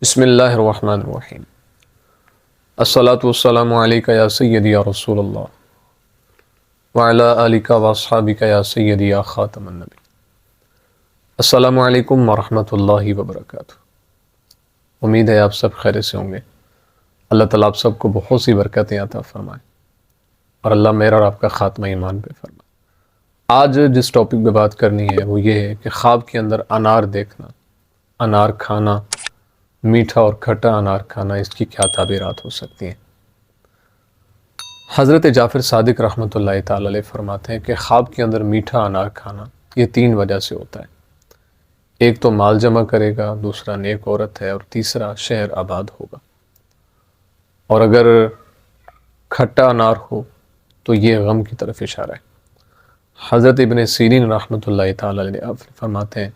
بسم اللہ الرحمن الرحیم الصلاۃ والسلام علیک یا سیدی یا رسول اللہ وعلی آلک واصحابک یا سیدی یا خاتم النبی۔ السلام علیکم ورحمۃ اللہ وبرکاتہ۔ امید ہے آپ سب خیر سے ہوں گے۔ اللہ تعالیٰ آپ سب کو بہت سی برکتیں عطا فرمائے اور اللہ میرا اور آپ کا خاتمہ ایمان پہ فرمائے۔ آج جس ٹاپک پہ بات کرنی ہے وہ یہ ہے کہ خواب کے اندر انار دیکھنا، انار کھانا، میٹھا اور کھٹا انار کھانا، اس کی کیا تعبیرات ہو سکتی ہیں۔ حضرت جعفر صادق رحمۃ اللہ تعالی علیہ فرماتے ہیں کہ خواب کے اندر میٹھا انار کھانا یہ 3 وجہ سے ہوتا ہے۔ ایک تو مال جمع کرے گا، دوسرا نیک عورت ہے، اور تیسرا شہر آباد ہوگا۔ اور اگر کھٹا انار ہو تو یہ غم کی طرف اشارہ ہے۔ حضرت ابن سیرین رحمۃ اللہ تعالی علیہ فرماتے ہیں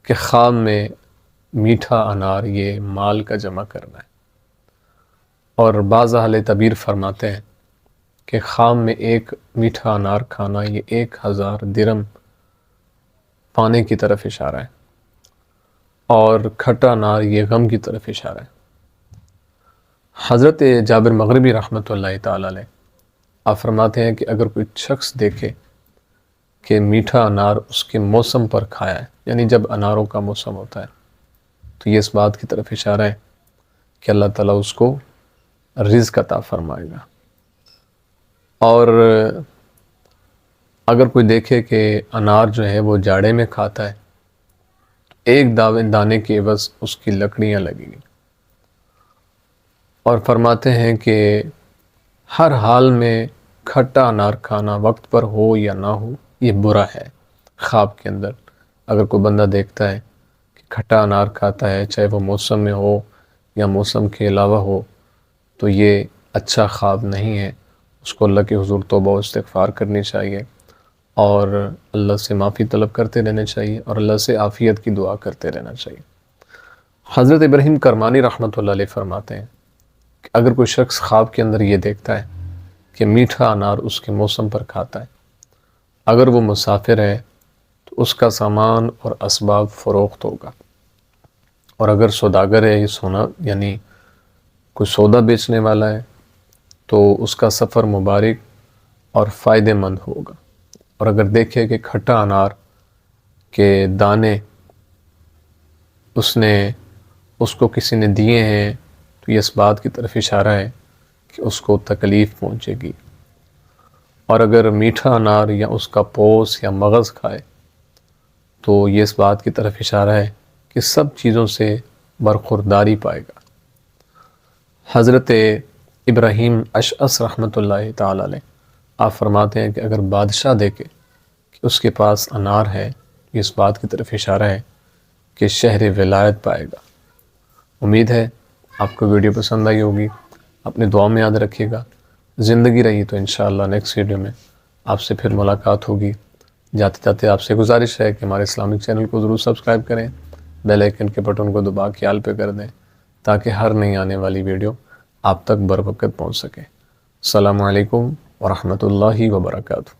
کہ خواب میں میٹھا انار یہ مال کا جمع کرنا ہے۔ اور بعض اہل تعبیر فرماتے ہیں کہ خواب میں ایک میٹھا انار کھانا یہ 1000 درہم پانے کی طرف اشارہ ہے، اور کھٹا انار یہ غم کی طرف اشارہ ہے۔ حضرت جابر مغربی رحمۃ اللہ تعالی علیہ آپ فرماتے ہیں کہ اگر کوئی شخص دیکھے کہ میٹھا انار اس کے موسم پر کھایا ہے، یعنی جب اناروں کا موسم ہوتا ہے، تو یہ اس بات کی طرف اشارہ ہے کہ اللہ تعالیٰ اس کو رزق عطا فرمائے گا۔ اور اگر کوئی دیکھے کہ انار جو ہے وہ جاڑے میں کھاتا ہے، ایک دانے کے عوض اس کی لکڑیاں لگیں گی، اور فرماتے ہیں کہ ہر حال میں کھٹا انار کھانا وقت پر ہو یا نہ ہو یہ برا ہے۔ خواب کے اندر اگر کوئی بندہ دیکھتا ہے کہ کھٹا انار کھاتا ہے، چاہے وہ موسم میں ہو یا موسم کے علاوہ ہو، تو یہ اچھا خواب نہیں ہے۔ اس کو اللہ کے حضور توبہ و استغفار کرنی چاہیے، اور اللہ سے معافی طلب کرتے رہنا چاہیے، اور اللہ سے عافیت کی دعا کرتے رہنا چاہیے۔ حضرت ابراہیم کرمانی رحمۃ اللہ علیہ فرماتے ہیں کہ اگر کوئی شخص خواب کے اندر یہ دیکھتا ہے کہ میٹھا انار اس کے موسم پر کھاتا ہے، اگر وہ مسافر ہے تو اس کا سامان اور اسباب فروخت ہوگا، اور اگر سوداگر ہے، یہ سونا یعنی کوئی سودا بیچنے والا ہے، تو اس کا سفر مبارک اور فائدہ مند ہوگا۔ اور اگر دیکھے کہ کھٹا انار کے دانے اس کو کسی نے دیے ہیں، تو یہ اس بات کی طرف اشارہ ہے کہ اس کو تکلیف پہنچے گی۔ اور اگر میٹھا انار یا اس کا پوس یا مغز کھائے تو یہ اس بات کی طرف اشارہ ہے کہ سب چیزوں سے برخورداری پائے گا۔ حضرت ابراہیم اشعث رحمۃ اللہ تعالی علیہ آپ فرماتے ہیں کہ اگر بادشاہ دیکھے کہ اس کے پاس انار ہے، یہ اس بات کی طرف اشارہ ہے کہ شہر ولایت پائے گا۔ امید ہے آپ کو ویڈیو پسند آئی ہوگی، اپنے دعا میں یاد رکھیے گا۔ زندگی رہی تو انشاءاللہ نیکسٹ ویڈیو میں آپ سے پھر ملاقات ہوگی۔ جاتے جاتے آپ سے گزارش ہے کہ ہمارے اسلامک چینل کو ضرور سبسکرائب کریں، بیل آئیکن کے بٹن کو دبا کے آل پہ کر دیں، تاکہ ہر نئی آنے والی ویڈیو آپ تک بروقت پہنچ سکے۔ السلام علیکم ورحمۃ اللہ وبرکاتہ۔